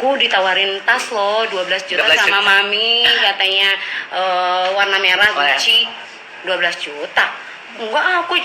aku ditawarin tas loh 12 juta 12 sama juta. mami katanya, warna merah Gucci 12 juta. Enggak, aku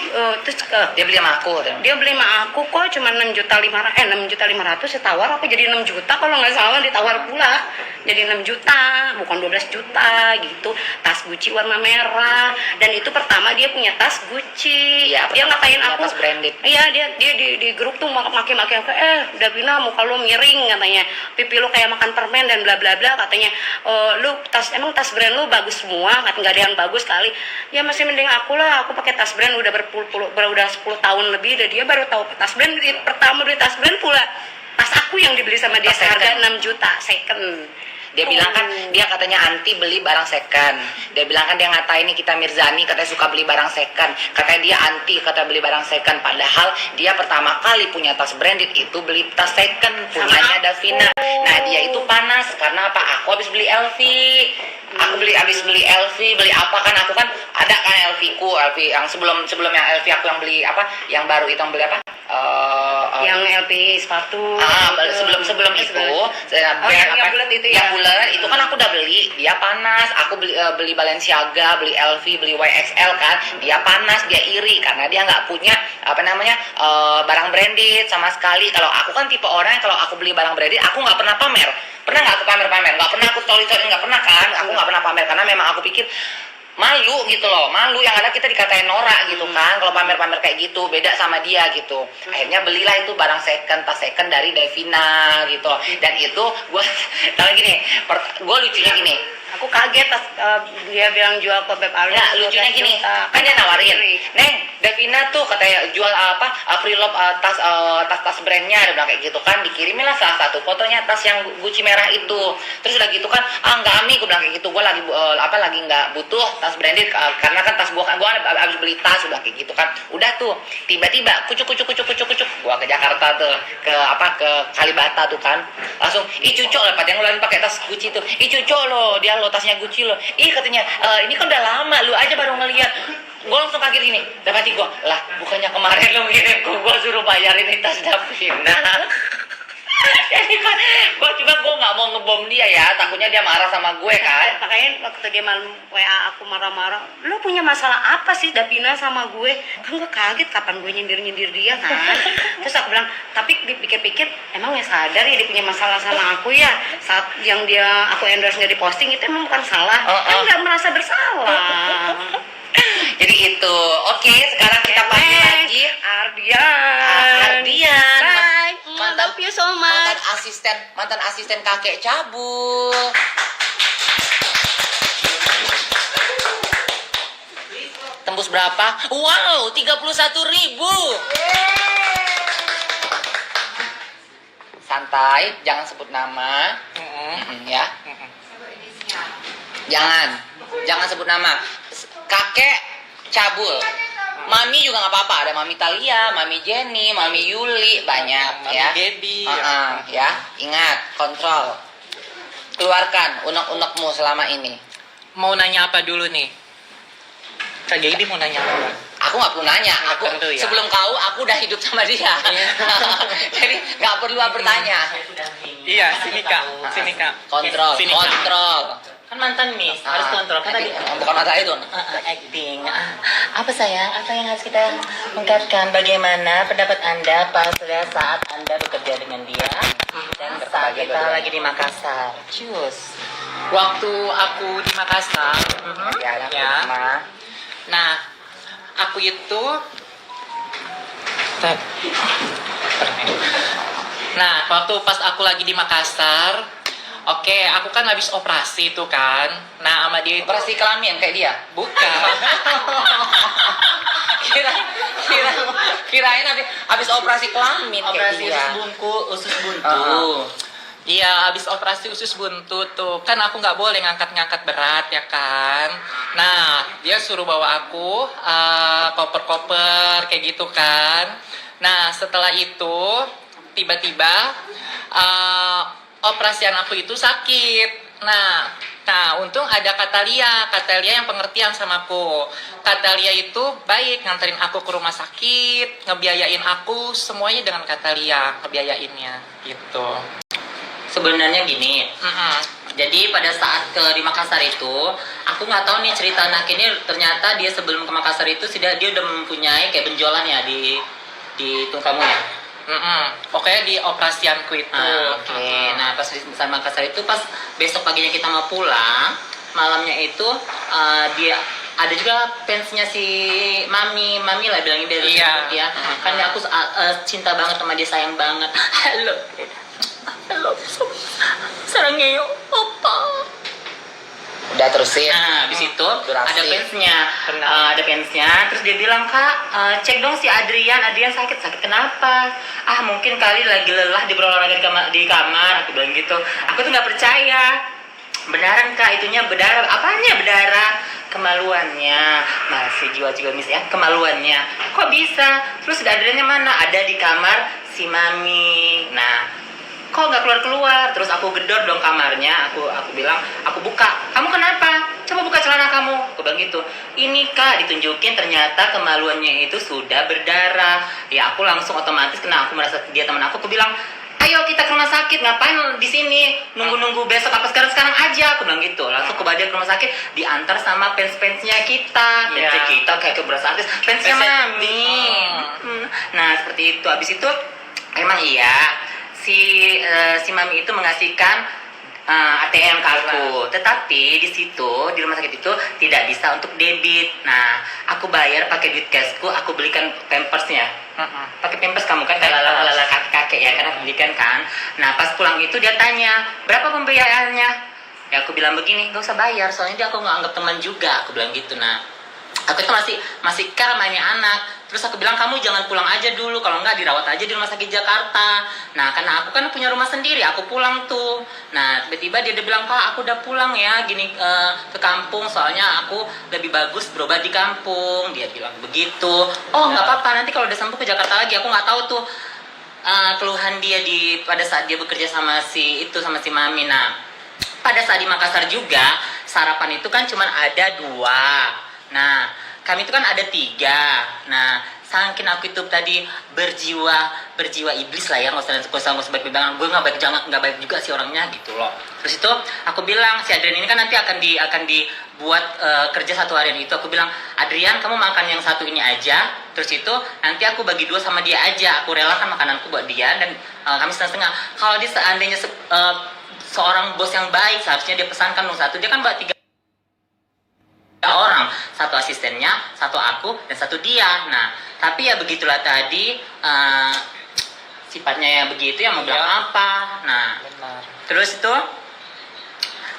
terus Dia beli sama aku. dia beli sama aku kok cuma 6.500.000 saya tawar apa jadi 6 juta kalau nggak salah, ditawar pula jadi 6 juta bukan 12 juta gitu, tas Gucci warna merah. Dan itu pertama dia punya tas Gucci Ya, dia ngatain punya aku tas branded. iya dia di grup tuh maki-maki aku, Davina muka lo miring katanya, pipi lo kayak makan permen dan bla bla bla katanya, lu emang tas brand lu bagus semua, nggak ada yang bagus kali. Ya masih mending aku lah, aku pakai tas brand udah udah 10 tahun lebih, dan dia baru tahu tas brand. Pertama beli tas brand pula tas aku yang dibeli sama dia Tas seharga second. 6 juta second. Dia bilang kan, dia katanya anti beli barang second. Dia bilang kan, dia ngatain nih kita Mirzani katanya suka beli barang second. Katanya dia anti kata beli barang second. Padahal dia pertama kali punya tas branded itu beli tas second punyanya Davina. Nah dia itu panas karena apa? Aku habis beli LV. Aku habis beli LV, beli apa kan? Aku kan ada kan LV ku, LV yang sebelum yang LV aku yang beli apa? Yang baru itu yang beli apa? Yang LP sepatu sebelum itu yang bulat itu ya. Yang bulat itu kan aku udah beli, dia panas. Aku beli Balenciaga, beli LV, beli YXL kan, dia panas, dia iri karena dia nggak punya barang branded sama sekali. Kalau aku kan tipe orang yang kalau aku beli barang branded aku nggak pernah pamer. Pernah nggak aku pamer, nggak pernah aku story, nggak pernah kan, aku nggak pernah pamer karena memang aku pikir malu gitu loh, malu yang ada kita dikatain norak gitu kan kalau pamer-pamer kayak gitu, beda sama dia gitu. Akhirnya belilah itu barang second, tas second dari Davina gitu. Dan itu gue tahu gini, gue lucunya gini, Aku kaget pas dia bilang jual ke Beb Arun. nah lucunya gini, kan dia nawarin, Neng, Davina tuh katanya jual pre-love tas brandnya, dia bilang kayak gitu kan, dikirimin lah salah satu fotonya tas yang Gucci merah itu. Terus udah gitu kan, enggak Ami, gue bilang kayak gitu, gue lagi lagi nggak butuh tas branded karena kan tas gue abis beli tas, udah kayak gitu kan. Udah tuh tiba-tiba kucuk gue ke Jakarta tuh, ke Kalibata tuh kan, langsung cucok lah pada yang ngeluarin pakai tas Gucci tuh, cucok lo dia lo tasnya Gucci lo, katanya ini kan udah lama lu aja baru ngeliat. Gue langsung kaget gini, dapat gue lah, bukannya kemarin lu ngirim gue suruh bayarin ini tas Davina. Jadi kan gue nggak mau ngebom dia ya, takutnya dia marah sama gue kan. Makanya waktu dia malam WA aku marah-marah, lu punya masalah apa sih Davina sama gue? Kan gue kaget kapan gue nyindir dia kan. Terus aku bilang, tapi dipikir-pikir emang ya sadar ya dia punya masalah sama aku ya. Saat yang aku endorse nggak diposting itu emang bukan salah, kan nggak merasa bersalah. Jadi itu, oke, sekarang kita panggil lagi Ardian. Bye. Mantan, Love you so much. mantan asisten kakek cabul. Tembus berapa? Wow, 31.000. Santai, jangan sebut nama. Ya. Jangan sebut nama. Kakek cabul. Mami juga nggak apa-apa, ada Mami Talia, Mami Jenny, Mami Yuli, banyak Mami ya. Gaby, ya, ingat, kontrol. Keluarkan unek-unekmu selama ini. Mau nanya apa dulu nih? Kak Gaby mau nanya apa? Aku nggak perlu nanya, Tentu ya. sebelum aku udah hidup sama dia. Iya. Jadi nggak perlu bertanya. Iya, sini Kak. Kontrol, Sini, Kak. kontrol. Kan mantan Miss, harus kontrol. Kan tadi Bukan masalah itu. acting. Apa sayang? Apa yang harus kita ungkapkan? Bagaimana pendapat Anda saat Anda bekerja dengan dia dan saat kita lagi di Makassar? Cus. Waktu aku di Makassar, Ya. nah, aku itu Nah, waktu pas aku lagi di Makassar, oke, aku kan habis operasi tuh kan. Nah, sama dia itu Operasi kelamin kayak dia. bukan. Kirain habis operasi kelamin kayak Operasi dia. usus buntu. Iya, habis operasi usus buntu tuh. Kan aku nggak boleh ngangkat-ngangkat berat ya kan. Nah, dia suruh bawa aku koper-koper kayak gitu kan. Nah, setelah itu tiba-tiba operasian aku itu sakit. Nah, untung ada Katalia yang pengertian sama aku. Katalia itu baik, nganterin aku ke rumah sakit, ngebiayain aku semuanya dengan Katalia, ngebiayainnya gitu. sebenarnya gini. Jadi pada saat di Makassar itu, aku nggak tahu nih cerita anak ini, ternyata dia sebelum ke Makassar itu dia udah mempunyai kayak benjolan ya di tungkamu ya. Pokoknya di operasianku itu. Oke. Nah pas di Makassar itu, pas besok paginya kita mau pulang, malamnya itu dia ada juga fansnya si Mami lah bilangin dari Iya. Kan aku cinta banget sama dia, sayang banget. Halo, sarangnya opa. Udah terusin. Nah, habis itu Durasi. ada fansnya, Benar. ada fansnya. Terus dia bilang, Kak, cek dong si Adrian sakit kenapa? Mungkin kali lagi lelah di berolahraga di kamar. Aku bilang gitu. Aku tuh nggak percaya. Beneran Kak, itunya berdarah. Apanya berdarah? Kemaluannya. Masih jiwa-jiwa mis ya, kemaluannya. Kok bisa? Terus Adriannya mana? Ada di kamar si Mami. Nah, kok nggak keluar? Terus aku gedor dong kamarnya, aku bilang, aku buka. Kamu kenapa? Coba buka celana kamu. Aku bilang gitu. Ini Kak, ditunjukin ternyata kemaluannya itu sudah berdarah. Ya aku langsung otomatis, kena aku merasa dia teman aku bilang, ayo kita ke rumah sakit, ngapain di sini nunggu besok apa sekarang aja, aku bilang gitu. Langsung ke rumah sakit, diantar sama fansnya kita. Iya. Fansnya kita kayak berasa artis, fansnya Mami. Nah seperti itu. Habis itu emang iya si Mami itu mengasihkan ATM ke aku, tetapi di situ di rumah sakit itu tidak bisa untuk debit. Nah, aku bayar pakai duit cashku, aku belikan pampersnya. Pakai pampers kamu kan kayak lala kakek ya, karena aku belikan kan. Nah, pas pulang itu dia tanya, berapa pembayarannya? Ya aku bilang begini, gak usah bayar, soalnya dia aku nggak anggap teman juga, aku bilang gitu. Nah, aku itu masih care sama ini anak. Terus aku bilang, kamu jangan pulang aja dulu, kalau enggak dirawat aja di rumah sakit Jakarta. Nah karena aku kan punya rumah sendiri, aku pulang tuh. Nah tiba-tiba dia bilang, Kak aku udah pulang ya gini ke kampung, soalnya aku lebih bagus berobat di kampung. Dia bilang begitu. Oh nggak apa-apa, nanti kalau udah sembuh ke Jakarta lagi. Aku nggak tahu tuh keluhan dia pada saat dia bekerja sama si Mami. Nah pada saat di Makassar juga sarapan itu kan cuma ada 2. Nah kami itu kan ada 3. Nah, saking aku itu tadi berjiwa iblis lah ya, nggak usah baik bilang gue nggak baik juga sih orangnya gitu loh. Terus itu aku bilang si Adrian ini kan nanti akan dibuat kerja 1 harian itu. Aku bilang, Adrian kamu makan yang 1 ini aja. Terus itu nanti aku bagi 2 sama dia aja. Aku relakan makananku buat dia dan kami setengah-setengah. Kalau dia seandainya seorang bos yang baik, seharusnya dia pesankan dong 1. Dia kan buat 3 orang, 1 asistennya, 1 aku, dan 1 dia. Nah, tapi ya begitulah tadi sifatnya ya begitu, yang mau bilang apa. Nah, Benar. terus itu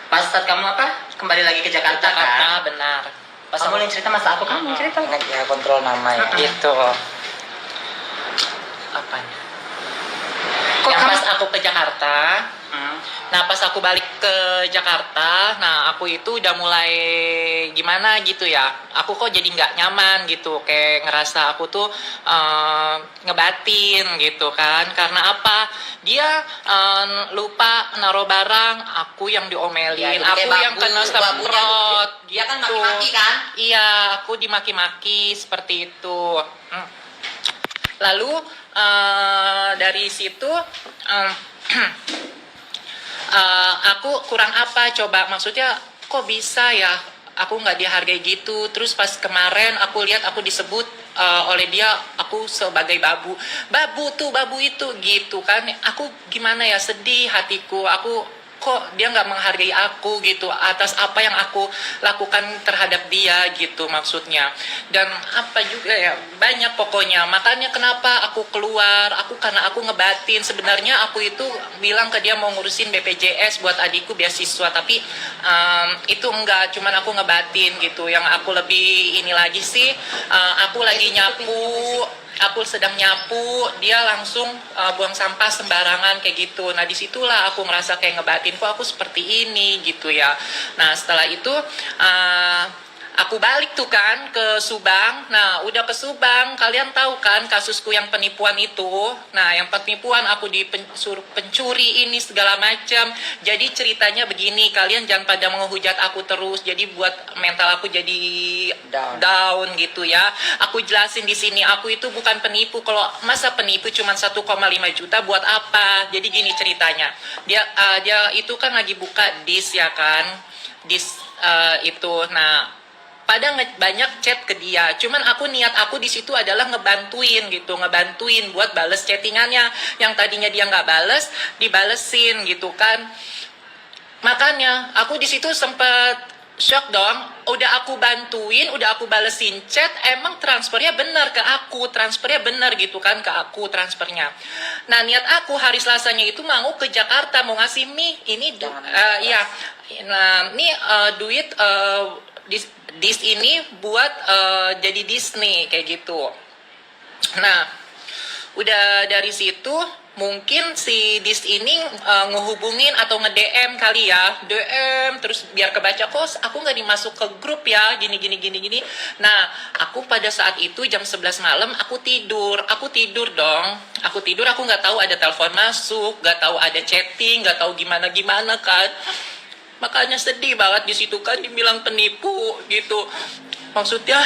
pas saat kamu kembali lagi ke Jakarta kan? Benar. Pas kamu yang cerita masa aku kamu cerita. Ingat ya kontrol nama ya. Gitu. Apanya? Kok Yang kamu- pas aku ke Jakarta. Nah pas aku balik ke Jakarta, nah aku itu udah mulai gimana gitu ya. Aku kok jadi nggak nyaman gitu, kayak ngerasa aku tuh ngebatin gitu kan. Karena apa? Dia lupa naruh barang, aku yang diomelin, Ya, jadi aku kayak yang kena semprot. Dia kan gitu. maki-maki kan? Iya, aku dimaki-maki seperti itu. Lalu dari situ aku kurang apa coba, maksudnya kok bisa ya aku nggak dihargai gitu. Terus pas kemarin aku lihat aku disebut oleh dia aku sebagai babu itu gitu kan. Aku gimana ya, sedih hatiku, aku kok dia nggak menghargai aku gitu atas apa yang aku lakukan terhadap dia gitu maksudnya. Dan apa juga ya, banyak pokoknya. Makanya kenapa aku keluar, karena aku ngebatin. Sebenarnya aku itu bilang ke dia mau ngurusin BPJS buat adikku beasiswa, tapi itu enggak, cuman aku ngebatin gitu. Yang aku lebih ini lagi sih, aku lagi nyapu, aku sedang nyapu, dia langsung buang sampah sembarangan kayak gitu. Nah disitulah aku ngerasa kayak ngebatin, kok aku seperti ini gitu ya. Nah setelah itu Aku balik tuh kan ke Subang. Nah, udah ke Subang, kalian tahu kan kasusku yang penipuan itu. Nah, yang penipuan aku disuruh pencuri ini segala macam. Jadi ceritanya begini, kalian jangan pada menghujat aku terus. Jadi buat mental aku jadi down gitu ya. Aku jelasin di sini, aku itu bukan penipu. Kalau masa penipu cuma 1,5 juta buat apa? Jadi gini ceritanya. Dia itu kan lagi buka dis ya kan. Dis itu. Nah, banyak chat ke dia, cuman niat aku di situ adalah ngebantuin buat bales chattingannya yang tadinya dia nggak bales, dibalesin gitu kan. Makanya aku di situ sempet shock dong. Udah aku bantuin, udah aku balesin chat, emang transfernya benar ke aku, gitu kan ke aku transfernya. Nah, niat aku hari Selasanya itu mau ke Jakarta mau ngasih mie ini ya. Nah, ini duit dis ini buat jadi Disney kayak gitu. Nah, udah dari situ mungkin si dis ini ngehubungin atau nge-DM kali ya, DM terus biar kebaca kok aku nggak dimasuk ke grup ya, gini. Nah, aku pada saat itu jam 11 malam aku tidur dong, aku nggak tahu ada telepon masuk, nggak tahu ada chatting, nggak tahu gimana kan. Makanya sedih banget di situ kan dibilang penipu gitu. Maksudnya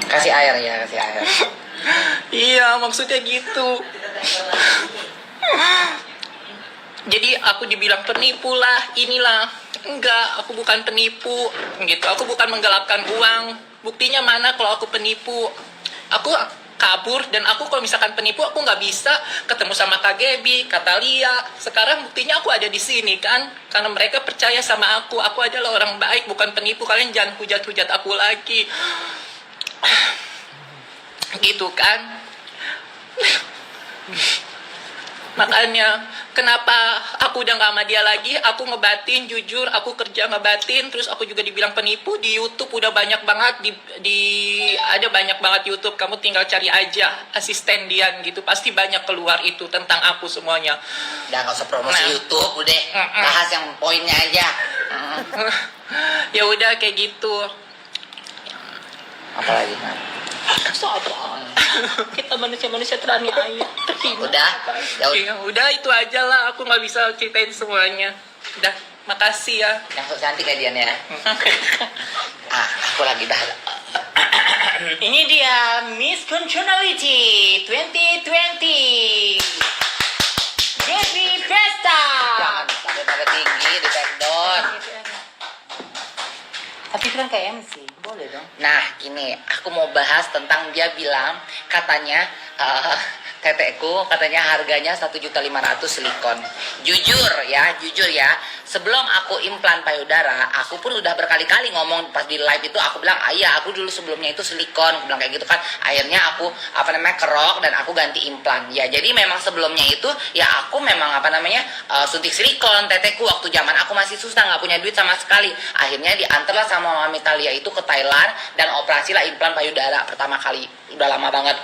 Kasih air ya, kasih air. iya, maksudnya gitu. Jadi aku dibilang penipu lah, inilah. Enggak, aku bukan penipu gitu. Aku bukan menggelapkan uang. Buktinya mana kalau aku penipu? Aku kabur, dan aku kalau misalkan penipu aku nggak bisa ketemu sama Kak Gebi, kata Lia. Sekarang buktinya aku ada di sini kan, karena mereka percaya sama aku adalah orang baik, bukan penipu. Kalian jangan hujat aku lagi gitu kan. Makanya kenapa aku udah gak sama dia lagi, aku ngebatin, jujur aku kerja ngebatin. Terus aku juga dibilang penipu. Di YouTube udah banyak banget, ada banyak banget YouTube, kamu tinggal cari aja asisten Dian gitu, pasti banyak keluar itu tentang aku semuanya. Udah gak usah promosi YouTube, udah bahas yang poinnya aja. Ya udah kayak gitu. Apalagi? Sabar. Kita manusia teraniaya. Udah, Ya udah itu aja lah, aku nggak bisa ceritain semuanya. Udah, makasih ya. Yang sok cantik ya Dian ya. Aku lagi dah. Ini dia Miss Congeniality 2020 Devi Presta. Jangan sampai tinggi di take down. Tapi itu kan kayak MC, boleh dong. Nah, ini aku mau bahas tentang dia bilang katanya tetekku katanya harganya 1.500.000 silikon. Jujur ya, sebelum aku implan payudara, aku pun udah berkali-kali ngomong pas di live itu, aku bilang, "Iya, aku dulu sebelumnya itu silikon." Aku bilang kayak gitu kan. Akhirnya aku kerok dan aku ganti implan. Ya, jadi memang sebelumnya itu ya aku memang suntik silikon tetekku waktu zaman aku masih susah, nggak punya duit sama sekali. Akhirnya diantarlah sama Mami Talia itu ke Thailand dan operasi lah implan payudara pertama kali. Udah lama banget.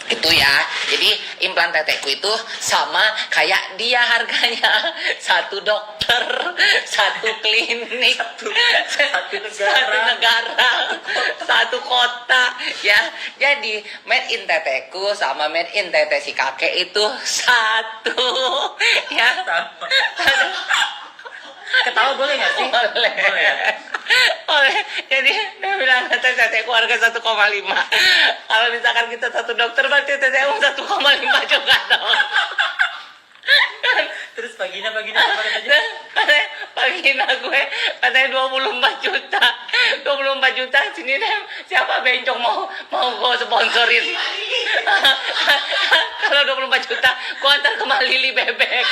Gitu ya. Jadi implan tetekku itu sama kayak dia harganya. Satu dokter, satu klinik, satu negara, satu kota ya. Jadi made in tetekku sama made in tete si kakek itu satu ya. Ketawa boleh nggak sih? Boleh. Boleh. Jadi dia bilang teteku harga 1,5. Kalau misalkan kita satu dokter berarti teteku 1,5 juga dong. Terus vagina apa katanya? Vagina gue katanya 24 juta. 24 juta sini deh. Siapa bencong mau gue sponsorin. Kalau 24 juta gue antar ke Malili bebek.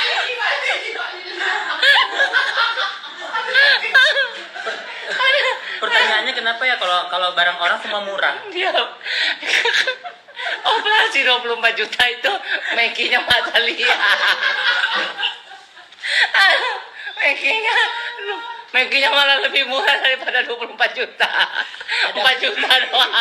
Pertanyaannya kenapa ya kalau barang orang semua murah? Diam. Operasi 24 juta itu Mekinya Matalia. Mekinya malah lebih murah daripada 24 juta. 4 juta doang.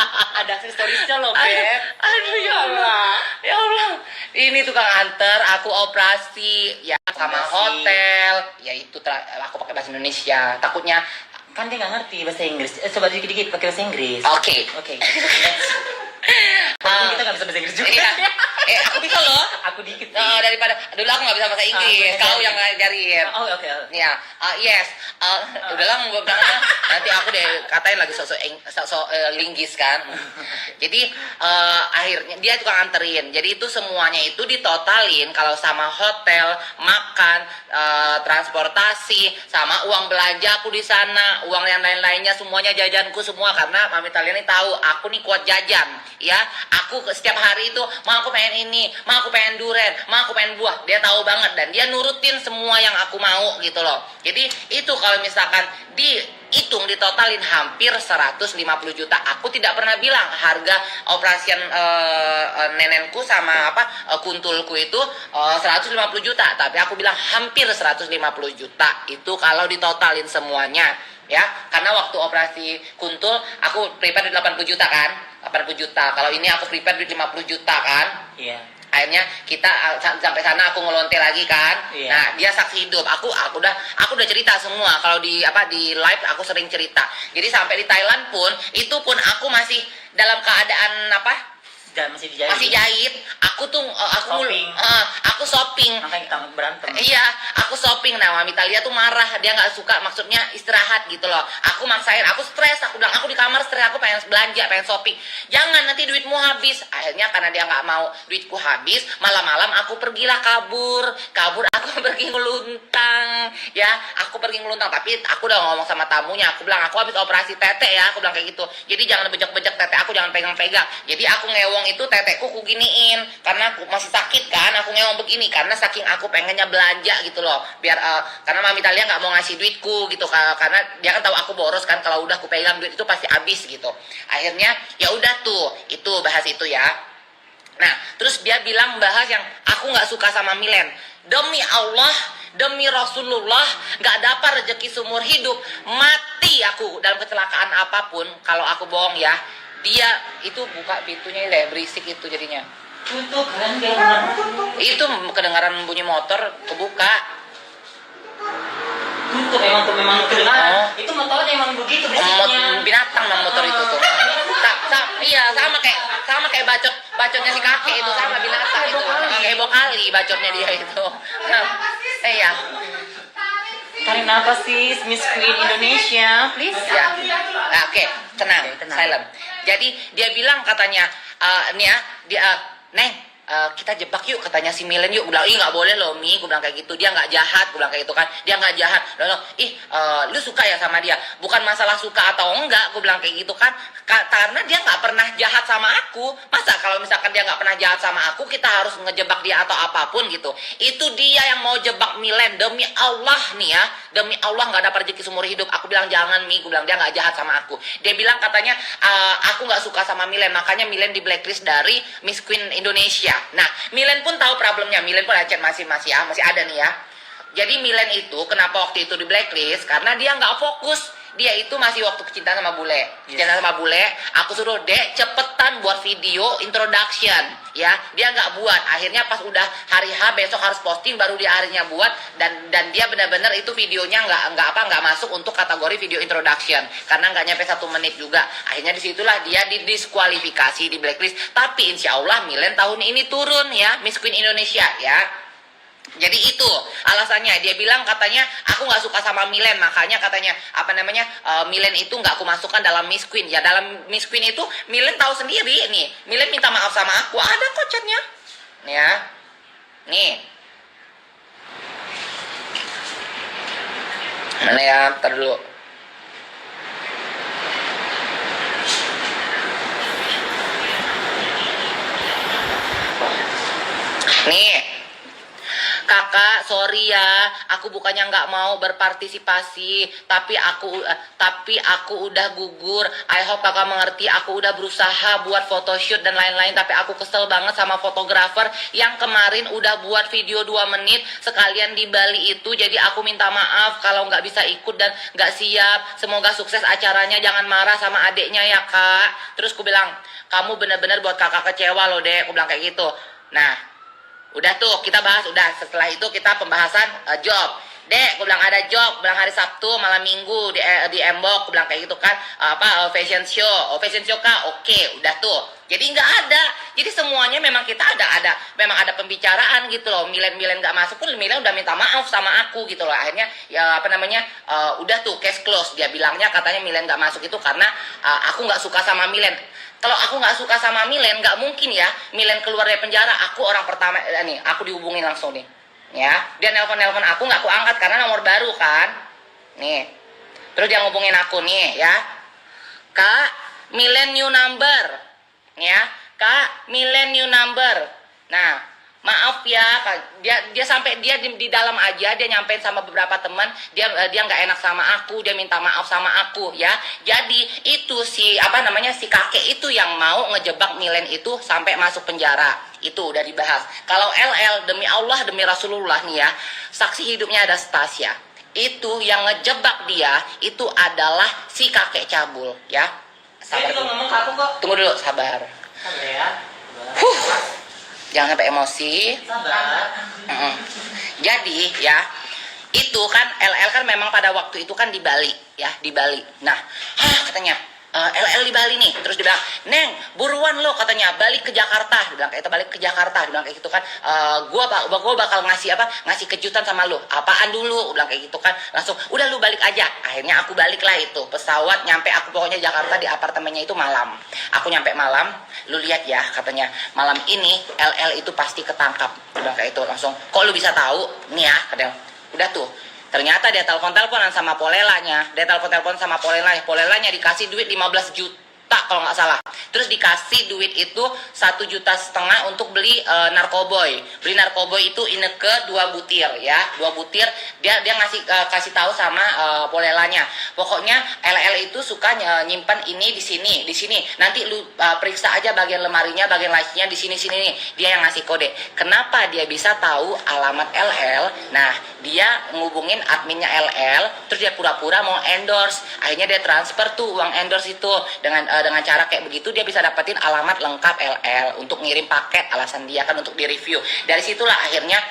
Ada aksesorisnya loh, Beb. Aduh ya Allah. Ya Allah. Ini tukang antar aku operasi ya sama akomodasi. hotel. Ya itu aku pakai bahasa Indonesia. Takutnya Kan dia nggak ngerti bahasa Inggris. Coba dikit-dikit pakai bahasa Inggris. oke. Oke. Walaupun kita nggak bisa bahasa Inggris juga. Iya. Aku bisa loh. Aku dikit. Daripada dulu aku nggak bisa bahasa Inggris, aku kau yang ngajarin. Oh, oke. Ya, yes. Udahlah mau bilang nanti aku deh katain lagi sosok linggis kan. Jadi akhirnya dia tukang anterin. Jadi itu semuanya itu ditotalin kalau sama hotel, makan, transportasi, sama uang belanja aku di sana, uang yang lain-lainnya semuanya jajanku semua karena Mami Taliani tahu aku nih kuat jajan, ya. Aku setiap hari itu mau aku pengen ini, mau aku pengen duren, mau aku pengen buah. Dia tahu banget dan dia nurutin semua yang aku mau gitu loh. Jadi itu kalau misalkan dihitung ditotalin hampir 150 juta. Aku tidak pernah bilang harga operasian nenenku sama kuntulku itu 150 juta, tapi aku bilang hampir 150 juta itu kalau ditotalin semuanya. Ya, karena waktu operasi kuntul aku prepare duit 80 juta kan, 80 juta. Kalau ini aku prepare duit 50 juta kan. Iya. Akhirnya kita sampai sana aku ngelonte lagi kan. Iya. Nah, dia saksi hidup. Aku udah cerita semua. Kalau di live aku sering cerita. Jadi sampai di Thailand pun itu pun aku masih dalam keadaan Masih dijahit. masih jahit. Aku tuh Shopping. aku shopping. Makanya kita berantem. Iya, aku shopping. Nah, Mami Talia tuh marah. Dia nggak suka, maksudnya istirahat gitu loh. Aku maksain, aku stres. Aku bilang, aku di kamar stres. Aku pengen belanja, pengen shopping. Jangan, nanti duitmu habis. Akhirnya karena dia nggak mau duitku habis, malam-malam aku pergilah kabur. Aku pergi ngeluntang. Ya, aku pergi ngeluntang. Tapi aku udah ngomong sama tamunya. Aku bilang, aku habis operasi tete ya. Aku bilang kayak gitu. Jadi jangan bejek-bejek tete aku, jangan pegang-pegang. Jadi aku ngewong itu tetekku ku giniin karena aku masih sakit kan, aku ngewong begini karena saking aku pengennya belanja gitu loh, biar karena Mami Talia nggak mau ngasih duitku gitu karena dia kan tahu aku boros kan, kalau udah aku pegang duit itu pasti habis gitu. Akhirnya ya udah tuh itu bahas itu ya. Nah terus dia bilang bahas yang aku nggak suka sama Milen. Demi Allah, demi Rasulullah, nggak dapat rezeki seumur hidup, mati aku dalam kecelakaan apapun kalau aku bohong ya. Dia itu buka pintunya deh, berisik itu jadinya. Tutup kan dia benar. Itu kedengaran bunyi motor kebuka. Tutup memang kedengaran. Itu motornya emang begitu berisiknya. Binatang memang motor itu tuh. Iya sama kayak bacotnya si kakek itu, sama binatang itu. Heboh kali bacotnya dia itu. Iya. Tarik nafas sih, Miss Queen Indonesia, please. Ya. Nah, oke, tenang, silent. Jadi dia bilang katanya, nih ya, Neng, kita jebak yuk, katanya si Milen yuk. Gue bilang, ih nggak boleh loh Mi, gue bilang kayak gitu. Dia nggak jahat, gue bilang kayak gitu kan. Dia nggak jahat. Lu suka ya sama dia? Bukan masalah suka atau enggak, gue bilang kayak gitu kan. Karena dia nggak pernah jahat sama aku. Masa kalau misalkan dia nggak pernah jahat sama aku, kita harus ngejebak dia atau apapun gitu. Itu dia yang mau jebak Milen. Demi Allah nih ya, demi Allah nggak ada rezeki seumur hidup. Aku bilang jangan Mi, gue bilang dia nggak jahat sama aku. Dia bilang katanya aku nggak suka sama Milen, makanya Milen di blacklist dari Miss Queen Indonesia. Nah, Milen pun tahu problemnya. Milen pun chat masih ada nih ya. Jadi Milen itu kenapa waktu itu di blacklist? Karena dia nggak fokus. Dia itu masih waktu kecintaan sama bule. Kecintaan sama bule, aku suruh Dek cepetan buat video introduction. Ya, dia nggak buat. Akhirnya pas udah hari H besok harus posting, baru dia harinya buat. Dan dia benar-benar itu videonya nggak masuk untuk kategori video introduction karena nggak nyampe 1 menit juga. Akhirnya disitulah dia didiskualifikasi di blacklist. Tapi insya Allah Milen tahun ini turun ya, Miss Queen Indonesia ya. Jadi itu alasannya. Dia bilang katanya aku nggak suka sama Milen, makanya katanya Milen itu nggak aku masukkan dalam Miss Queen. Ya dalam Miss Queen itu Milen tahu sendiri nih. Milen minta maaf sama aku, ada kok chatnya. Nih ya, nih. Mana ya? Ntar dulu. Nih. Kakak, sorry ya, aku bukannya nggak mau berpartisipasi, tapi aku udah gugur. I hope kakak mengerti, aku udah berusaha buat photoshoot dan lain-lain, tapi aku kesel banget sama fotografer yang kemarin udah buat video 2 menit sekalian di Bali itu. Jadi aku minta maaf kalau nggak bisa ikut dan nggak siap. Semoga sukses acaranya, jangan marah sama adiknya ya kak. Terus aku bilang, kamu bener-bener buat kakak kecewa loh dek, aku bilang kayak gitu. Nah, Udah tuh kita bahas, udah setelah itu kita pembahasan job. Dek, gue bilang ada job, bilang hari Sabtu, malam Minggu di Embok, gue bilang kayak gitu kan, fashion show, fashion show kah? Oke, udah tuh. Jadi nggak ada, jadi semuanya memang kita memang ada pembicaraan gitu loh. Milen nggak masuk pun Milen udah minta maaf sama aku gitu loh. Akhirnya ya apa namanya, udah tuh case close. Dia bilangnya katanya Milen nggak masuk itu karena aku nggak suka sama Milen. Kalau aku nggak suka sama Milen, nggak mungkin ya Milen keluar dari penjara. Aku orang pertama nih, aku dihubungin langsung nih. Ya, dia nelpon aku nggak aku angkat karena nomor baru kan, nih. Terus dia ngubungin aku nih, ya, Kak, Milen new number, ya, Kak, Milen new number. Nah, maaf ya, Kak. dia sampai dia di dalam aja dia nyampein sama beberapa teman, dia nggak enak sama aku, dia minta maaf sama aku, ya. Jadi itu si kakek itu yang mau ngejebak Milen itu sampai masuk penjara. Itu udah dibahas. Kalau LL, demi Allah demi Rasulullah nih ya, saksi hidupnya ada Stasia. Itu yang ngejebak dia itu adalah si kakek cabul, ya. Sabar. Saya juga ngomong ke aku kok. Tunggu dulu, sabar. Sabar ya. Jangan sampai emosi. Sabar. Jadi ya, itu kan LL kan memang pada waktu itu kan di Bali, ya, di Bali. Nah, katanya LL di Bali nih, terus dia bilang, Neng, buruan lo katanya balik ke Jakarta. Dia bilang kayak itu, balik ke Jakarta. Dia bilang kayak gitu kan, gua bakal ngasih kejutan sama lo. Apaan dulu? Dia bilang kayak gitu kan, langsung udah lu balik aja. Akhirnya aku balik lah itu pesawat, nyampe aku pokoknya Jakarta, di apartemennya itu malam. Aku nyampe malam, lu lihat ya katanya malam ini LL itu pasti ketangkap. Dia bilang kayak itu langsung, kok lu bisa tahu? Nih ya katanya, udah tuh. Ternyata dia telepon-teleponan sama Polelanya. Dia telepon-telepon sama Polelanya. Polelanya dikasih duit 15 juta kalau nggak salah. Terus dikasih duit itu 1,5 juta untuk beli narkoboy. Beli narkoboy itu Ineke 2 butir ya. 2 butir dia kasih tahu sama Polelanya. Pokoknya LL itu suka nyimpan ini di sini. Nanti lu periksa aja bagian lemarinya, bagian lacinya di sini nih. Dia yang ngasih kode. Kenapa dia bisa tahu alamat LL? Nah, dia ngubungin adminnya LL, terus dia pura-pura mau endorse. Akhirnya dia transfer tuh uang endorse itu dengan cara kayak begitu dia bisa dapetin alamat lengkap LL untuk ngirim paket, alasan dia kan untuk direview. Dari situlah akhirnya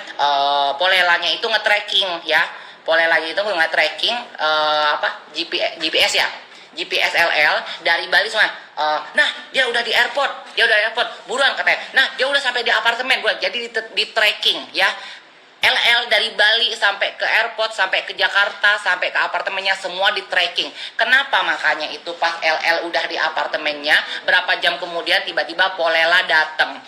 Polelanya itu nge-tracking ya. Polelanya itu nge-tracking GPS ya. GPS LL dari Bali semua. Nah, dia udah di airport. Buruan katanya. Nah, dia udah sampai di apartemen gua. Jadi di tracking ya. LL dari Bali sampai ke airport, sampai ke Jakarta, sampai ke apartemennya semua di tracking. Kenapa? Makanya itu pas LL udah di apartemennya, berapa jam kemudian tiba-tiba Polela datang.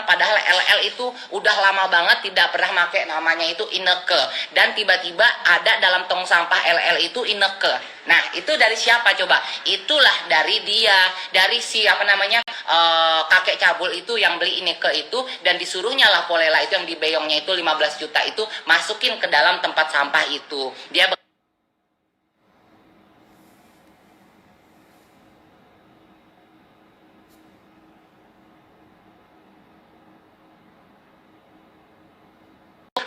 Padahal LL itu udah lama banget tidak pernah pakai namanya itu Ineke. Dan tiba-tiba ada dalam tong sampah LL itu Ineke. Nah, itu dari siapa coba? Itulah dari dia, dari si kakek cabul itu yang beli Ineke itu, dan disuruhnya lah Polela itu yang dibeyongnya itu 15 juta itu masukin ke dalam tempat sampah itu. Dia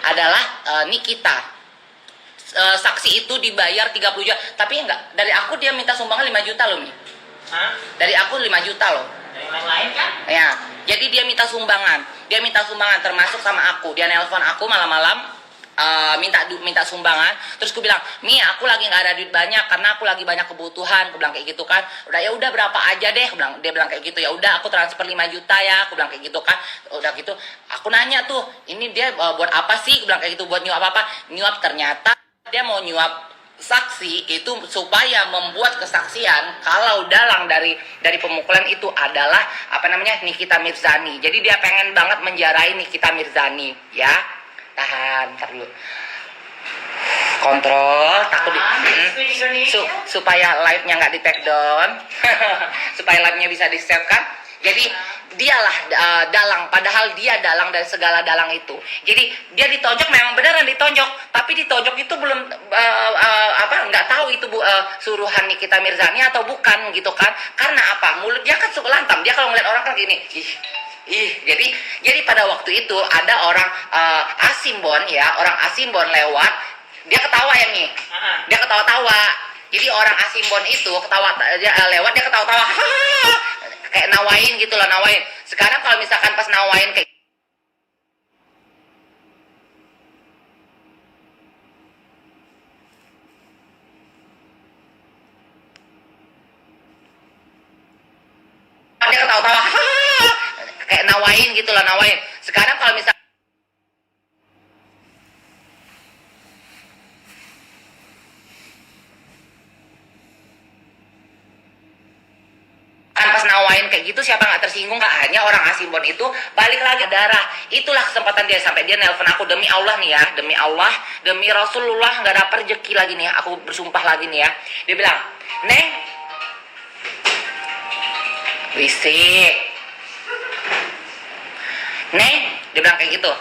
adalah Nikita. Saksi itu dibayar 30 juta, tapi enggak, dari aku dia minta sumbangan 5 juta loh, Mi. Hah? Dari aku 5 juta loh. Dari yang lain kan? Ya, jadi dia minta sumbangan termasuk sama aku. Dia nelpon aku malam-malam, minta sumbangan. Terus aku bilang, Mi, aku lagi nggak ada duit banyak karena aku lagi banyak kebutuhan. Aku bilang kayak gitu kan. Ya udah berapa aja deh. Dia bilang kayak gitu. Ya udah aku transfer 5 juta ya. Aku bilang kayak gitu kan. Udah gitu, aku nanya tuh, ini dia buat apa sih? Aku bilang kayak gitu, buat nyuap apa? Nyuap. Ternyata dia mau nyuap saksi itu supaya membuat kesaksian kalau dalang dari pemukulan itu adalah Nikita Mirzani. Jadi dia pengen banget menjarain Nikita Mirzani, ya. Tahan, ntar dulu. Kontrol, takut supaya live-nya nggak di take down. Supaya live-nya bisa di save kan. Jadi dialah dalang, padahal dia dalang dari segala dalang itu. Jadi dia ditonjok, memang beneran ditonjok, tapi ditonjok itu belum nggak tahu itu suruhan Nikita Mirzani atau bukan gitu kan. Karena apa? Mulut dia kan suka lantam. Dia kalau ngeliat orang kan gini. Jadi pada waktu itu ada orang Asimbon lewat, dia ketawa ya nih. Dia ketawa-tawa. Jadi orang Asimbon itu lewat, dia ketawa-tawa. Kayak nawain gitu loh, nawain. Sekarang kalau misalkan pas nawain kayak ketawa-tawa kayak nawain gitu lah, nawain. Sekarang kalau misalnya kan pas nawain kayak gitu, siapa nggak tersinggung? Kak, hanya orang Asimbon itu balik lagi darah. Itulah kesempatan dia, sampai dia nelpon aku, demi Allah nih ya, demi Allah, demi Rasulullah, nggak dapat rezeki lagi nih ya, aku bersumpah lagi nih ya. Dia bilang, Neng, Wisik, Neng, dia bilang kayak gitu,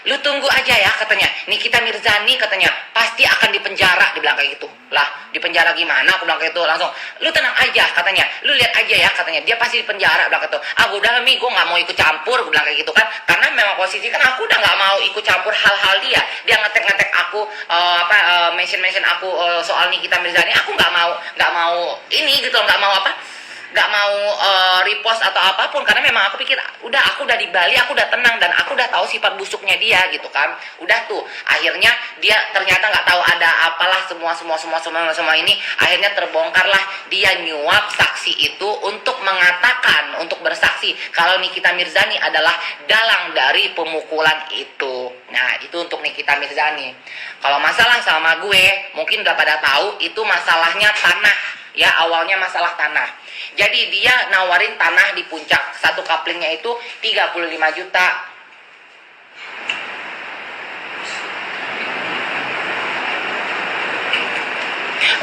lu tunggu aja ya katanya, Nikita Mirzani katanya pasti akan dipenjara, dia bilang kayak gitu. Lah, dipenjara gimana? Aku bilang kayak gitu. Langsung, lu tenang aja katanya, lu lihat aja ya katanya, dia pasti dipenjara, bilang kayak gitu. Ah, udah Mi, gue nggak mau ikut campur, gue bilang kayak gitu kan, karena memang posisi kan aku udah nggak mau ikut campur hal-hal dia ngetek aku, mention aku soal Nikita Mirzani, aku nggak mau ini gitu, nggak mau nggak mau repost atau apapun, karena memang aku pikir aku udah di Bali, aku udah tenang dan aku udah tahu sifat busuknya dia gitu kan. Udah tuh akhirnya dia ternyata nggak tahu ada apalah, semua ini akhirnya terbongkarlah, dia nyuap saksi itu untuk mengatakan, untuk bersaksi kalau Nikita Mirzani adalah dalang dari pemukulan itu. Nah, itu untuk Nikita Mirzani. Kalau masalah sama gue, mungkin udah pada tahu itu masalahnya tanah ya, awalnya masalah tanah. Jadi dia nawarin tanah di Puncak, satu kaplingnya itu 35 juta.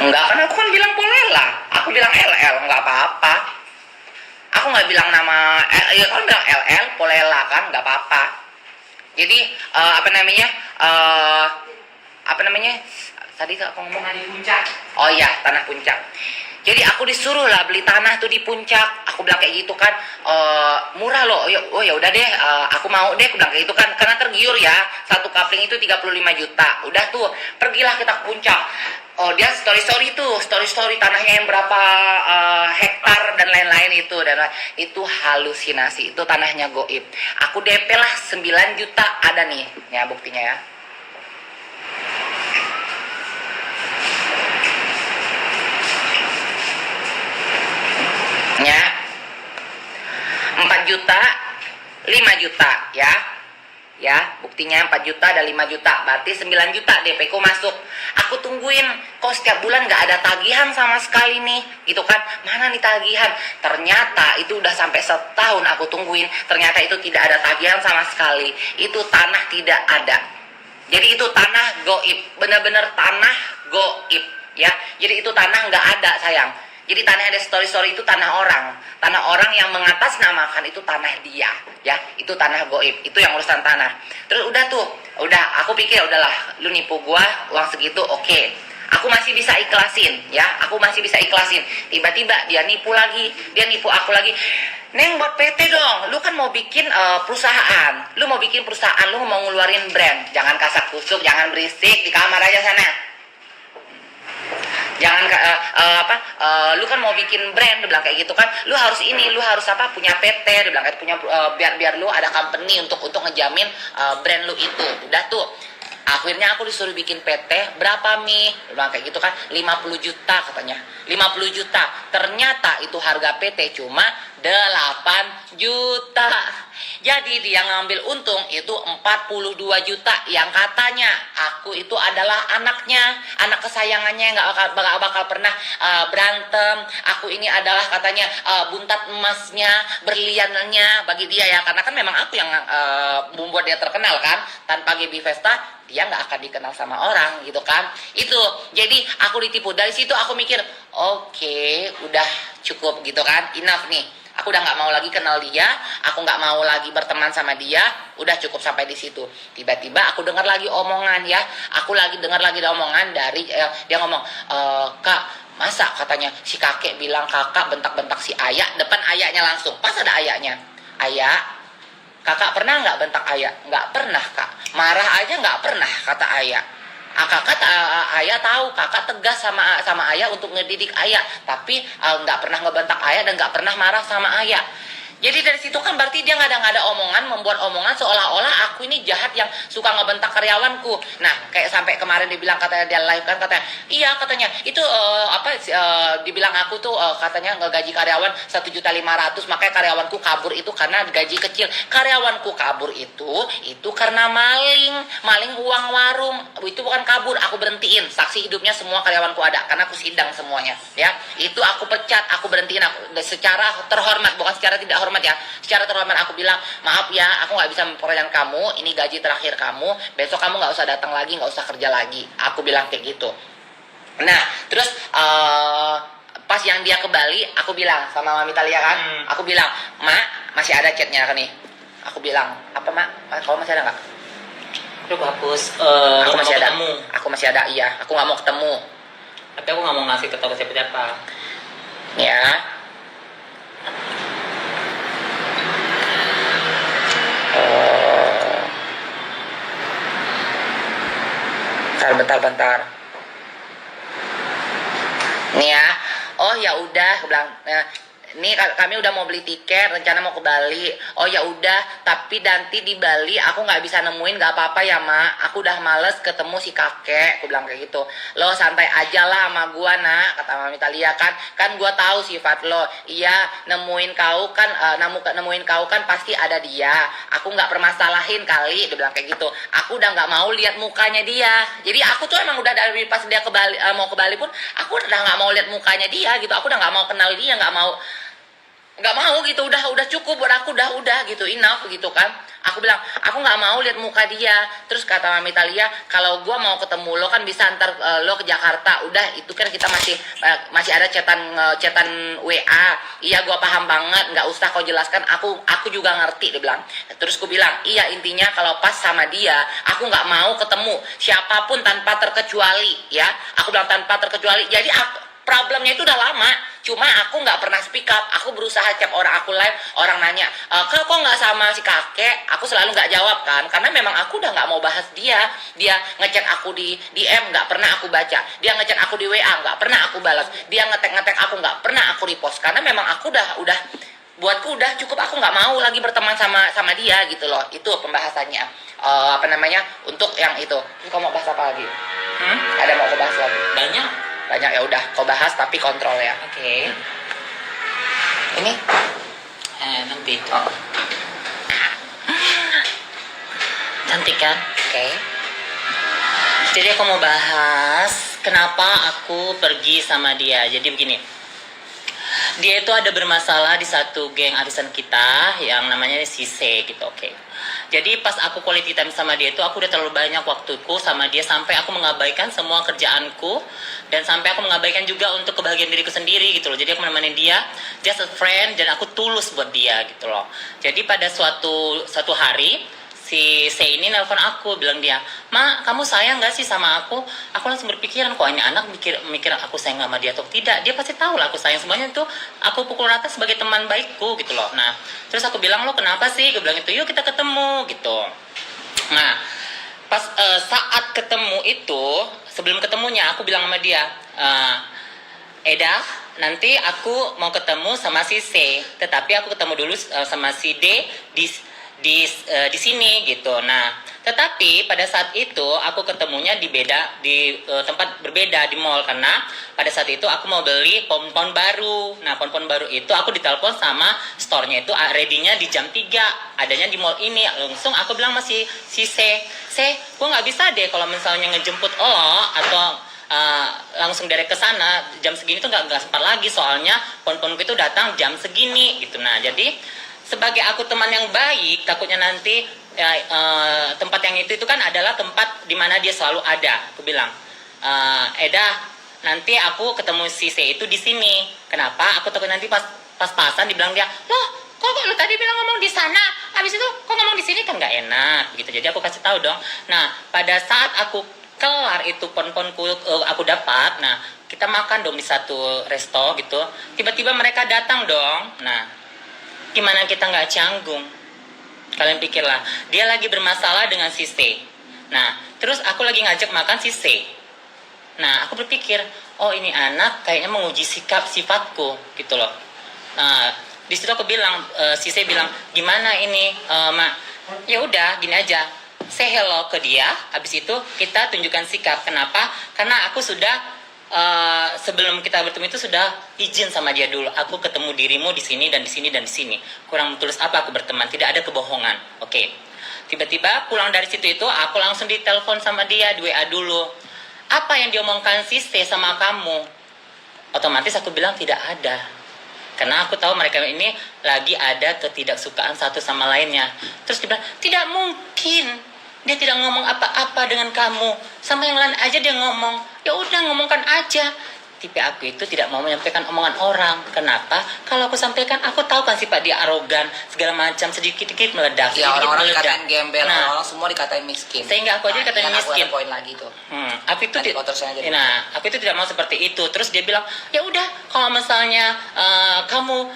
Enggak, kan aku kan bilang Polela, aku bilang LL, enggak apa-apa. Aku nggak bilang nama, ya kan bilang LL, Polela kan, nggak apa-apa. Jadi apa namanya? Tadi aku ngomong Tanah di Puncak. Oh iya, tanah Puncak. Jadi aku disuruh lah beli tanah tuh di Puncak. Aku bilang kayak gitu kan, murah loh. Oh ya udah deh, aku mau deh. Aku bilang kayak gitu kan, karena tergiur ya. Satu kapling itu 35 juta. Udah tuh, pergilah kita ke Puncak. Oh, dia story tanahnya yang berapa hektar dan lain-lain itu, dan itu halusinasi. Itu tanahnya goib. Aku DP lah 9 juta, ada nih ya buktinya ya. Ya, 4 juta, 5 juta ya, buktinya 4 juta dan 5 juta, berarti 9 juta DP ku masuk. Aku tungguin, kok setiap bulan gak ada tagihan sama sekali nih, gitu kan, mana nih tagihan? Ternyata itu udah sampai setahun aku tungguin, ternyata itu tidak ada tagihan sama sekali. Itu tanah tidak ada, jadi itu tanah goib, bener-bener tanah goib ya. Jadi itu tanah nggak ada sayang. Jadi tanah ada story itu tanah orang yang mengatasnamakan itu tanah dia ya, itu tanah goib, itu yang urusan tanah. Terus udah aku pikir udahlah, lu nipu gua uang segitu, oke. Aku masih bisa ikhlasin ya, tiba-tiba dia nipu aku lagi. Neng, buat PT dong, lu kan mau bikin perusahaan, lu mau ngeluarin brand, jangan kasak kusuk, jangan berisik, di kamar aja sana. Jangan lu kan mau bikin brand, dia bilang kayak gitu kan, lu harus punya PT, dia bilang kayak punya biar lu ada company untuk ngejamin brand lu itu. Udah tuh, akhirnya aku disuruh bikin PT, berapa Mi? Dia bilang kayak gitu kan, 50 juta katanya, 50 juta. Ternyata itu harga PT cuma 8 juta. Jadi dia ngambil untung itu 42 juta, yang katanya aku itu adalah anaknya, anak kesayangannya yang gak bakal pernah berantem. Aku ini adalah katanya buntat emasnya, berliannya bagi dia ya, karena kan memang aku yang membuat dia terkenal kan. Tanpa GB Vesta dia nggak akan dikenal sama orang gitu kan. Itu jadi aku ditipu. Dari situ aku mikir, oke, udah cukup gitu kan, enough nih. Aku udah nggak mau lagi kenal dia, aku nggak mau lagi berteman sama dia, udah cukup sampai di situ. Tiba-tiba aku dengar lagi omongan ya, omongan dari dia ngomong, Kak, masa katanya si kakek bilang kakak bentak-bentak si ayah, depan ayahnya langsung, pas ada ayahnya. Ayah, kakak pernah nggak bentak ayah? Nggak pernah kak, marah aja nggak pernah kata ayah. Ayah tahu kakak tegas sama ayah untuk ngedidik ayah, tapi nggak pernah ngebentak ayah dan nggak pernah marah sama ayah. Jadi dari situ kan berarti dia nggak ada omongan, membuat omongan seolah-olah aku ini jahat yang suka ngebentak karyawanku. Nah, kayak sampai kemarin dibilang katanya dia live kan katanya, iya katanya itu dibilang aku tuh katanya ngegaji karyawan 1.500.000 makanya karyawanku kabur itu karena gaji kecil. Karyawanku kabur itu karena maling uang warung. Itu bukan kabur, aku berhentiin. Saksi hidupnya semua karyawanku ada karena aku sidang semuanya, ya. Itu aku pecat, aku berhentiin secara terhormat, bukan secara tidak hormat ya, secara terhormat aku bilang maaf ya, aku nggak bisa memperolehkan kamu, ini gaji terakhir kamu, besok kamu nggak usah datang lagi, nggak usah kerja lagi, aku bilang kayak gitu. Nah terus pas yang dia ke Bali, aku bilang sama Mami Talia kan, aku bilang, Mak masih ada chatnya kan nih, aku bilang apa Mak, kamu masih ada nggak? Udah aku hapus. Aku masih ada, ketemu. aku masih ada, iya, aku nggak mau ketemu, Tapi aku nggak mau ngasih ke toko siapa-siapa. ya. Bentar. Nih ya. Oh ya udah, aku bilang. Nih kami udah mau beli tiket, rencana mau ke Bali. Oh ya udah, tapi nanti di Bali aku nggak bisa nemuin, nggak apa-apa ya Mak. Aku udah males ketemu si kakek, aku bilang kayak gitu. Lo santai aja lah sama gua Nak, kata Mami Talia kan. Kan gua tahu sifat lo. Iya, nemuin kau kan pasti ada dia. Aku nggak permasalahin kali, dia bilang kayak gitu. Aku udah nggak mau lihat mukanya dia. Jadi aku tuh emang udah dari pas dia ke Bali, mau ke Bali pun, aku udah nggak mau lihat mukanya dia gitu. Aku udah nggak mau kenal dia, nggak mau gitu, udah cukup buat aku, udah gitu, enough gitu kan. Aku bilang aku nggak mau lihat muka dia. Terus kata Mami Talia, kalau gua mau ketemu lo kan bisa antar lo ke Jakarta. Udah itu kan kita masih ada chatan WA. Iya gua paham banget, nggak usah kau jelaskan, aku juga ngerti, dia bilang. Terus aku bilang iya, intinya kalau pas sama dia aku nggak mau ketemu siapapun tanpa terkecuali, ya. Aku bilang tanpa terkecuali. Jadi problemnya itu udah lama, cuma aku nggak pernah speak up. Aku berusaha chat orang, aku live, orang nanya, kok nggak sama si kakek? Aku selalu nggak jawab kan, karena memang aku udah nggak mau bahas dia. Dia ngechat aku di DM, nggak pernah aku baca. Dia ngechat aku di WA, nggak pernah aku balas. Dia ngetek aku, nggak pernah aku repost, karena memang aku udah buatku udah cukup. Aku nggak mau lagi berteman sama dia gitu loh. Itu pembahasannya. Untuk yang itu. Kau mau bahas apa lagi? Ada mau bahas lagi? Banyak ya udah, kau bahas tapi kontrol ya. Oke. Ini Nanti. oh, Cantik kan? oke. Jadi aku mau bahas kenapa aku pergi sama dia. Jadi begini. Dia itu ada bermasalah di satu geng arisan kita yang namanya Sise gitu, oke. Jadi pas aku quality time sama dia itu, aku udah terlalu banyak waktuku sama dia sampai aku mengabaikan semua kerjaanku dan sampai aku mengabaikan juga untuk kebahagiaan diriku sendiri gitu loh. Jadi aku menemani dia just a friend dan aku tulus buat dia gitu loh. Jadi pada suatu hari si C ini nelpon aku, bilang dia, Ma, kamu sayang gak sih sama aku? Aku langsung berpikiran, kok ini anak mikir aku sayang sama dia atau tidak. Dia pasti tahu lah aku sayang, semuanya itu aku pukul rata sebagai teman baikku gitu loh. Nah, terus aku bilang, lo kenapa sih? Gue bilang itu, yuk kita ketemu gitu. Nah, pas saat ketemu itu, sebelum ketemunya aku bilang sama dia, Eda, nanti aku mau ketemu sama si C, tetapi aku ketemu dulu sama si D di sini gitu. Nah, tetapi pada saat itu aku ketemunya di tempat berbeda di mall, karena pada saat itu aku mau beli pompon baru. Nah, pompon baru itu aku ditelepon sama store-nya itu ready-nya di jam 3, adanya di mall ini. Langsung aku bilang masih si C, gue nggak bisa deh kalau misalnya ngejemput lo atau langsung direct ke sana jam segini tuh nggak sempat lagi, soalnya pon-ponku itu datang jam segini gitu. Nah, jadi sebagai aku teman yang baik, takutnya nanti tempat yang itu kan adalah tempat di mana dia selalu ada. Aku bilang, Eda, nanti aku ketemu si C itu di sini. Kenapa? Aku takut nanti pas-pasan dibilang dia, loh, kok lu tadi bilang ngomong di sana, habis itu kok ngomong di sini, kan nggak enak gitu. Jadi aku kasih tahu dong. Nah, pada saat aku kelar itu pon-ponku aku dapat, nah kita makan dong di satu resto gitu. Tiba-tiba mereka datang dong. Nah, gimana kita nggak canggung? Kalian pikirlah, dia lagi bermasalah dengan si C. Nah, terus aku lagi ngajak makan si C. Nah, aku berpikir, oh ini anak kayaknya menguji sifatku gitu loh. Nah, di situ aku bilang, si C bilang, gimana ini, Mak? Ya udah, gini aja, say hello ke dia. Habis itu kita tunjukkan sikap. Kenapa? Karena aku sudah sebelum kita bertemu itu sudah izin sama dia dulu. Aku ketemu dirimu di sini dan di sini dan di sini. Kurang tulus apa aku berteman? Tidak ada kebohongan. Oke. Tiba-tiba pulang dari situ itu aku langsung ditelepon sama dia, di WA dulu. Apa yang diomongkan si C sama kamu? Otomatis aku bilang tidak ada. Karena aku tahu mereka ini lagi ada ketidaksukaan satu sama lainnya. Terus dia bilang, tidak mungkin. Dia tidak ngomong apa-apa dengan kamu. Sama yang lain aja dia ngomong. Ya udah, ngomongkan aja. Tipe aku itu tidak mau menyampaikan omongan orang. Kenapa? Kalau aku sampaikan, aku tahu kan sifat dia arogan, segala macam, sedikit-sedikit meledak. Ya, sedikit orang-orang meledak. dikatain gembel, Nah, orang-orang semua dikatain miskin. sehingga aku aja dikatain Kan aku miskin. ada poin lagi tuh. Aku itu Nanti kau terusin aja dulu. aku itu tidak mau seperti itu. Terus dia bilang, ya udah, kalau misalnya kamu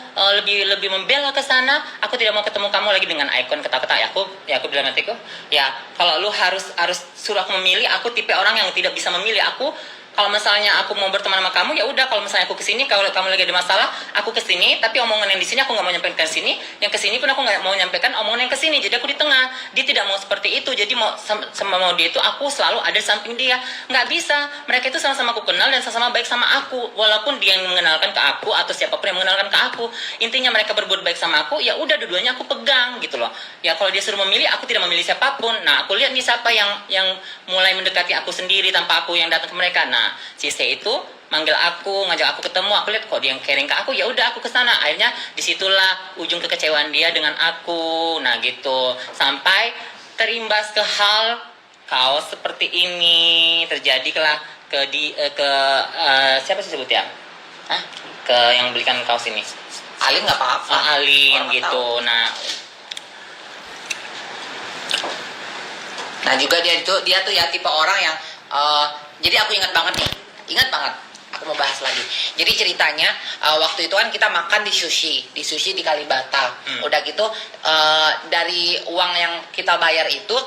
lebih membela ke sana, aku tidak mau ketemu kamu lagi dengan ikon kata-kata. Ya aku bilang nantiku, ya kalau lu harus suruh aku memilih, aku tipe orang yang tidak bisa memilih. Kalau misalnya aku mau berteman sama kamu, ya udah. Kalau misalnya aku kesini, kalau kamu lagi ada masalah, aku kesini. Tapi omongan yang di sini aku nggak mau nyampaikan ke sini. Yang kesini pun aku nggak mau nyampaikan omongan yang kesini. Jadi aku di tengah. Dia tidak mau seperti itu. Jadi sama mau dia itu aku selalu ada di samping dia. Nggak bisa. Mereka itu sama-sama aku kenal dan sama-sama baik sama aku. Walaupun dia yang mengenalkan ke aku atau siapapun yang mengenalkan ke aku, intinya mereka berbuat baik sama aku. Ya udah, dua-duanya aku pegang gitu loh. Ya kalau dia suruh memilih, aku tidak memilih siapapun. Nah, aku lihat nih siapa yang mulai mendekati aku sendiri tanpa aku yang datang ke mereka. Nah, si C itu manggil aku, ngajak aku ketemu. Aku lihat kok dia yang caring ke aku, ya udah aku kesana. Akhirnya disitulah ujung kekecewaan dia dengan aku. Nah gitu, sampai terimbas ke hal kaos seperti ini. Terjadilah siapa sih sebut ya? Hah? Ke yang belikan kaos ini. Alin nggak apa-apa. Alin Orang gitu. tahu. Nah juga dia tuh ya tipe orang yang jadi aku ingat banget aku mau bahas lagi. Jadi ceritanya waktu itu kan kita makan di sushi di Kalibata. Udah gitu dari uang yang kita bayar itu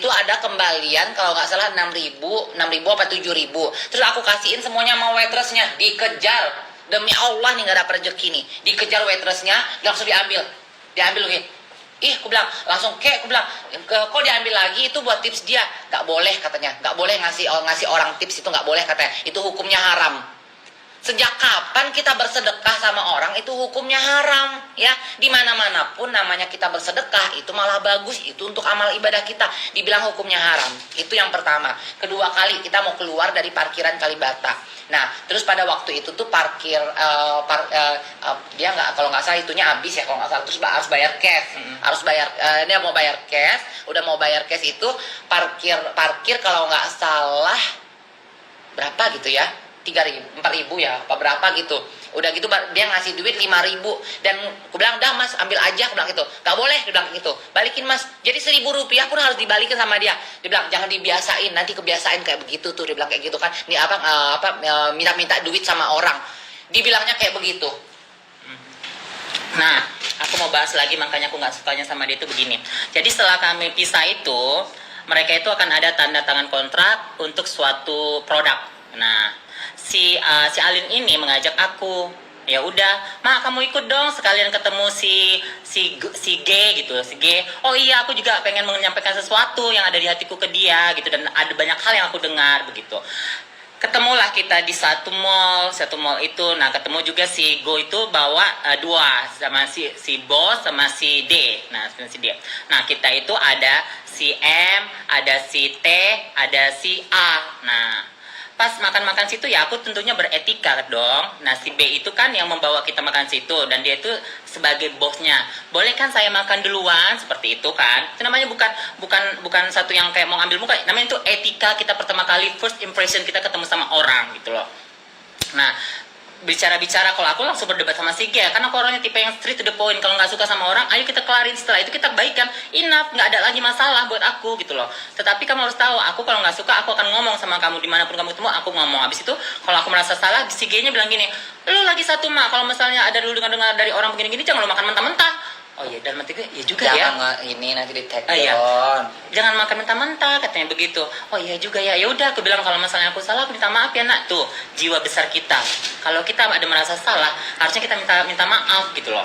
ada kembalian kalau nggak salah 6.000 apa 7.000. Terus aku kasihin semuanya sama waitressnya, dikejar. Demi Allah nih nggak dapat rezeki nih, dikejar waitressnya, langsung diambil gitu. Ih, aku bilang, langsung aku bilang, kok diambil lagi, itu buat tips dia. Gak boleh katanya, gak boleh ngasih orang tips, itu gak boleh katanya. Itu hukumnya haram. Sejak kapan kita bersedekah sama orang itu hukumnya haram, ya? Di mana-mana pun namanya kita bersedekah itu malah bagus, itu untuk amal ibadah kita. Dibilang hukumnya haram. Itu yang pertama. Kedua kali kita mau keluar dari parkiran Kalibata. Nah, terus pada waktu itu tuh dia nggak, kalau nggak salah itunya habis ya, kalau nggak salah, terus harus bayar cash. Dia mau bayar cash, udah mau bayar cash itu parkir kalau nggak salah berapa gitu ya, 3.000, 4.000 ya, apa berapa gitu. Udah gitu dia ngasih duit 5.000 dan aku bilang, dah Mas ambil aja, aku bilang gitu. Gak boleh, dia bilang gitu. Balikin Mas. Jadi 1.000 rupiah pun harus dibalikin sama dia. Dia bilang jangan dibiasain, nanti kebiasain kayak begitu tuh. Dia bilang kayak gitu kan. Ini minta duit sama orang. Dibilangnya kayak begitu. Nah, aku mau bahas lagi, makanya aku nggak sukanya sama dia itu begini. Jadi setelah kami pisah itu, mereka itu akan ada tanda tangan kontrak untuk suatu produk. Nah, si Alin ini mengajak aku, ya udah, Mak kamu ikut dong sekalian ketemu si G gitu, si G. Oh iya, aku juga pengen menyampaikan sesuatu yang ada di hatiku ke dia gitu, dan ada banyak hal yang aku dengar begitu. Ketemulah kita di satu mall itu. Nah, ketemu juga si Go itu bawa dua, sama si Bos sama si D. Nah, si D. Nah, kita itu ada si M, ada si T, ada si A. Nah, pas makan-makan situ ya aku tentunya beretika dong. Nah, si B itu kan yang membawa kita makan situ dan dia itu sebagai bosnya. Boleh kan saya makan duluan, seperti itu kan? Itu namanya bukan satu yang kayak mau ambil muka. Namanya itu etika, kita pertama kali first impression kita ketemu sama orang gitu loh. Nah, bicara-bicara, kalau aku langsung berdebat sama si G, karena aku orangnya tipe yang straight to the point. Kalau nggak suka sama orang, ayo kita kelarin, setelah itu kita baikan, enough, nggak ada lagi masalah buat aku gitu loh. Tetapi kamu harus tahu, aku kalau nggak suka, aku akan ngomong sama kamu dimanapun kamu ketemu, aku ngomong. Habis itu kalau aku merasa salah, si G nya bilang gini, lu lagi satu Mak, kalau misalnya ada lu dengar dari orang begini-gini, jangan lu makan mentah-mentah. Oh iya, dan mati gue, ya juga ya. Jangan ini nanti di take Iya. down. Jangan makan mentah-mentah, katanya begitu. Oh iya juga ya. Ya udah, aku bilang kalau misalnya aku salah, aku minta maaf ya Nak. Tuh, jiwa besar kita. Kalau kita ada merasa salah, harusnya kita minta maaf gitu loh.